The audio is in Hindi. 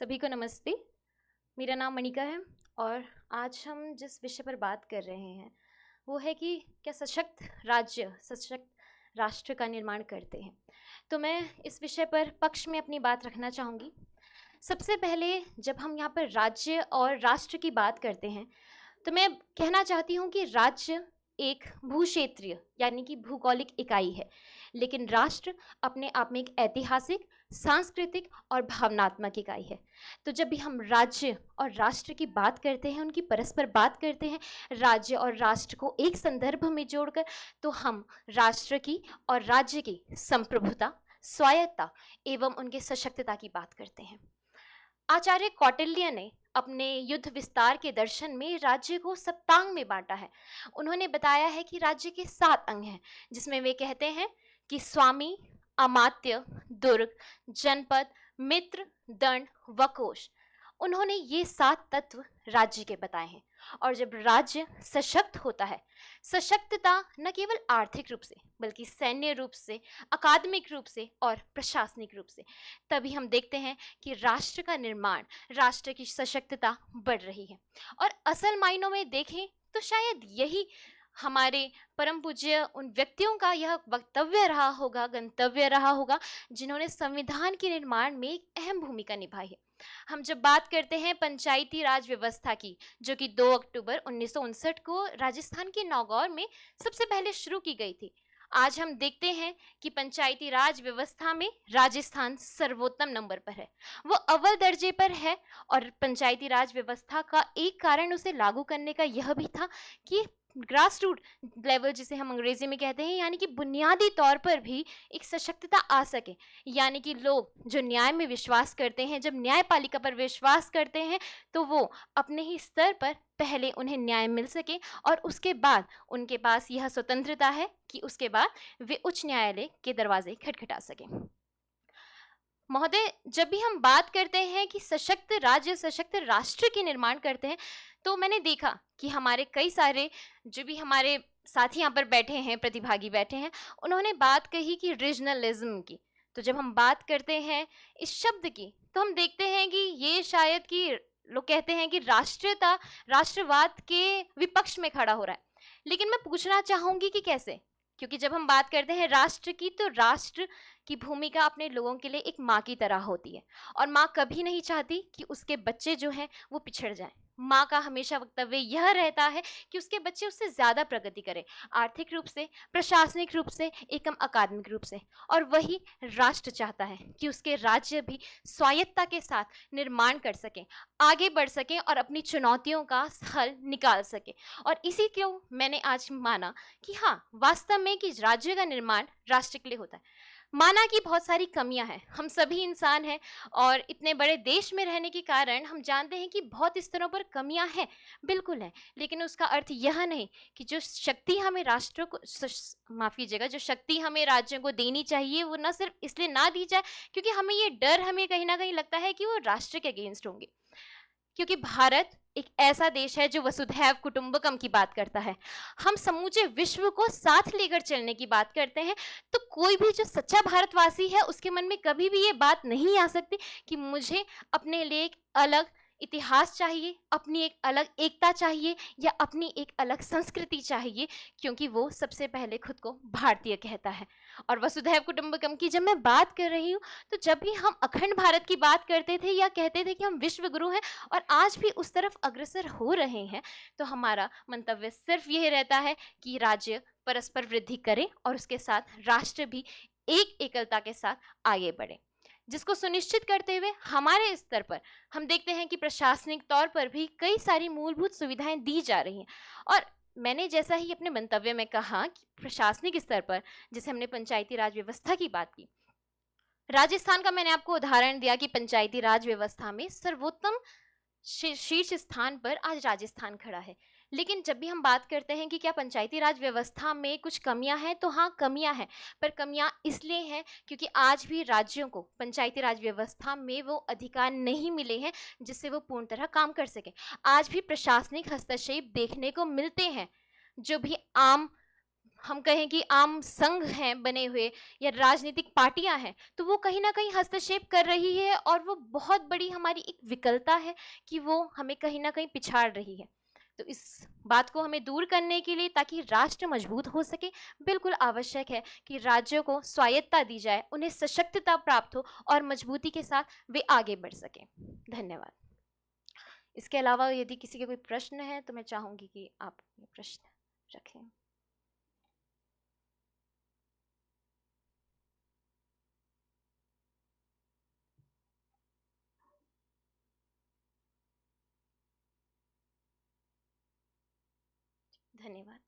सभी को नमस्ते। मेरा नाम मणिका है और आज हम जिस विषय पर बात कर रहे हैं वो है कि क्या सशक्त राज्य सशक्त राष्ट्र का निर्माण करते हैं। तो मैं इस विषय पर पक्ष में अपनी बात रखना चाहूँगी। सबसे पहले जब हम यहाँ पर राज्य और राष्ट्र की बात करते हैं तो मैं कहना चाहती हूँ कि राज्य एक भूक्षेत्रीय यानी कि भूगोलिक इकाई है, लेकिन राष्ट्र अपने आप में एक ऐतिहासिक, सांस्कृतिक और भावनात्मक इकाई है। तो जब भी हम राज्य और राष्ट्र की बात करते हैं, उनकी परस्पर बात करते हैं, राज्य और राष्ट्र को एक संदर्भ में जोड़कर, तो हम राष्ट्र की और राज्य की संप्रभुता, स्वायत्ता एवं उनके सशक्तता की बात करते हैं। आचार्य कौटिल्य ने अपने युद्ध विस्तार के दर्शन में राज्य को सप्तांग में बांटा है। उन्होंने बताया है कि राज्य के 7 अंग हैं, जिसमें वे कहते हैं कि स्वामी, अमात्य, दुर्ग, जनपद, मित्र, दंड व कोश। उन्होंने ये 7 तत्व राज्य के बताए हैं। और जब राज्य सशक्त होता है, सशक्तता न केवल आर्थिक रूप से बल्कि सैन्य रूप से, अकादमिक रूप से और प्रशासनिक रूप से, तभी हम देखते हैं कि राष्ट्र का निर्माण, राष्ट्र की सशक्तता बढ़ रही है। और असल मायनों में देखें तो शायद यही हमारे परम पूज्य उन व्यक्तियों का यह वक्तव्य रहा होगा, गंतव्य रहा होगा, जिन्होंने संविधान के निर्माण में एक अहम भूमिका निभाई है। हम जब बात करते हैं पंचायती राज व्यवस्था की, जो कि 2 अक्टूबर 1959 को राजस्थान के नागौर में सबसे पहले शुरू की गई थी, आज हम देखते हैं कि पंचायती राज व्यवस्था में राजस्थान सर्वोत्तम नंबर पर है, वो अव्वल दर्जे पर है। और पंचायती राज व्यवस्था का एक कारण उसे लागू करने का यह भी था कि ग्रास रूट लेवल, जिसे हम अंग्रेजी में कहते हैं, यानी कि बुनियादी तौर पर भी एक सशक्तता आ सके। यानी कि लोग जो न्याय में विश्वास करते हैं, जब न्यायपालिका पर विश्वास करते हैं, तो वो अपने ही स्तर पर पहले उन्हें न्याय मिल सके और उसके बाद उनके पास यह स्वतंत्रता है कि उसके बाद वे उच्च न्यायालय के दरवाजे खटखटा सकें। महोदय, जब भी हम बात करते हैं कि सशक्त राज्य, सशक्त राष्ट्र के निर्माण करते हैं, तो मैंने देखा कि हमारे कई सारे जो भी हमारे साथी यहाँ पर बैठे हैं, प्रतिभागी बैठे हैं, उन्होंने बात कही कि रीजनलिज्म की। तो जब हम बात करते हैं इस शब्द की, तो हम देखते हैं कि ये शायद कि लोग कहते हैं कि राष्ट्रीयता राष्ट्रवाद के विपक्ष में खड़ा हो रहा है। लेकिन मैं पूछना चाहूंगी कि कैसे? क्योंकि जब हम बात करते हैं राष्ट्र की, तो राष्ट्र की भूमिका अपने लोगों के लिए एक माँ की तरह होती है। और माँ कभी नहीं चाहती कि उसके बच्चे जो हैं वो पिछड़ जाएं। माँ का हमेशा वक्तव्य यह रहता है कि उसके बच्चे उससे ज्यादा प्रगति करें, आर्थिक रूप से, प्रशासनिक रूप से, एकम अकादमिक रूप से। और वही राष्ट्र चाहता है कि उसके राज्य भी स्वायत्ता के साथ निर्माण कर सकें, आगे बढ़ सकें और अपनी चुनौतियों का हल निकाल सके। और इसी क्यों मैंने आज माना कि हाँ, वास्तव में कि राज्य का निर्माण राष्ट्र के लिए होता है। माना कि बहुत सारी कमियां हैं, हम सभी इंसान हैं और इतने बड़े देश में रहने के कारण हम जानते हैं कि बहुत स्तरों पर कमियां हैं, बिल्कुल है। लेकिन उसका अर्थ यह नहीं कि जो शक्ति हमें राष्ट्रों को माफ कीजिएगा, जो शक्ति हमें राज्यों को देनी चाहिए, वो न सिर्फ इसलिए ना दी जाए क्योंकि हमें ये डर, हमें कहीं ना कहीं लगता है कि वो राष्ट्र के अगेंस्ट होंगे। क्योंकि भारत एक ऐसा देश है जो वसुधैव कुटुंबकम की बात करता है, हम समूचे विश्व को साथ लेकर चलने की बात करते हैं। तो कोई भी जो सच्चा भारतवासी है, उसके मन में कभी भी ये बात नहीं आ सकती कि मुझे अपने लिए एक अलग इतिहास चाहिए, अपनी एक अलग एकता चाहिए या अपनी एक अलग संस्कृति चाहिए, क्योंकि वो सबसे पहले खुद को भारतीय कहता है। और वसुधैव कुटुंबकम की जब मैं बात कर रही हूँ, तो जब भी हम अखंड भारत की बात करते थे या कहते थे कि हम विश्व गुरु हैं और आज भी उस तरफ अग्रसर हो रहे हैं, तो हमारा मंतव्य सिर्फ यह रहता है कि राज्य परस्पर वृद्धि करे और उसके साथ राष्ट्र भी एक एकलता के साथ आगे बढ़े, जिसको सुनिश्चित करते हुए हमारे स्तर पर हम देखते हैं कि प्रशासनिक तौर पर भी कई सारी मूलभूत सुविधाएं दी जा रही हैं। और मैंने जैसा ही अपने मंतव्य में कहा कि प्रशासनिक स्तर पर, जैसे हमने पंचायती राज व्यवस्था की बात की, राजस्थान का मैंने आपको उदाहरण दिया कि पंचायती राज व्यवस्था में सर्वोत्तम शीर्ष स्थान पर आज राजस्थान खड़ा है। लेकिन जब भी हम बात करते हैं कि क्या पंचायती राज व्यवस्था में कुछ कमियां हैं, तो हाँ, कमियां हैं। पर कमियां इसलिए हैं क्योंकि आज भी राज्यों को पंचायती राज व्यवस्था में वो अधिकार नहीं मिले हैं जिससे वो पूर्ण तरह काम कर सके। आज भी प्रशासनिक हस्तक्षेप देखने को मिलते हैं, जो भी आम हम कहें कि आम संघ हैं बने हुए या राजनीतिक पार्टियां हैं, तो वो कहीं ना कहीं हस्तक्षेप कर रही है और वो बहुत बड़ी हमारी एक विकलता है कि वो हमें कहीं ना कहीं पिछाड़ रही है। तो इस बात को हमें दूर करने के लिए, ताकि राष्ट्र मजबूत हो सके, बिल्कुल आवश्यक है कि राज्यों को स्वायत्तता दी जाए, उन्हें सशक्तता प्राप्त हो और मजबूती के साथ वे आगे बढ़ सकें। धन्यवाद। इसके अलावा यदि किसी के कोई प्रश्न है तो मैं चाहूंगी कि आप ये प्रश्न रखें। धन्यवाद।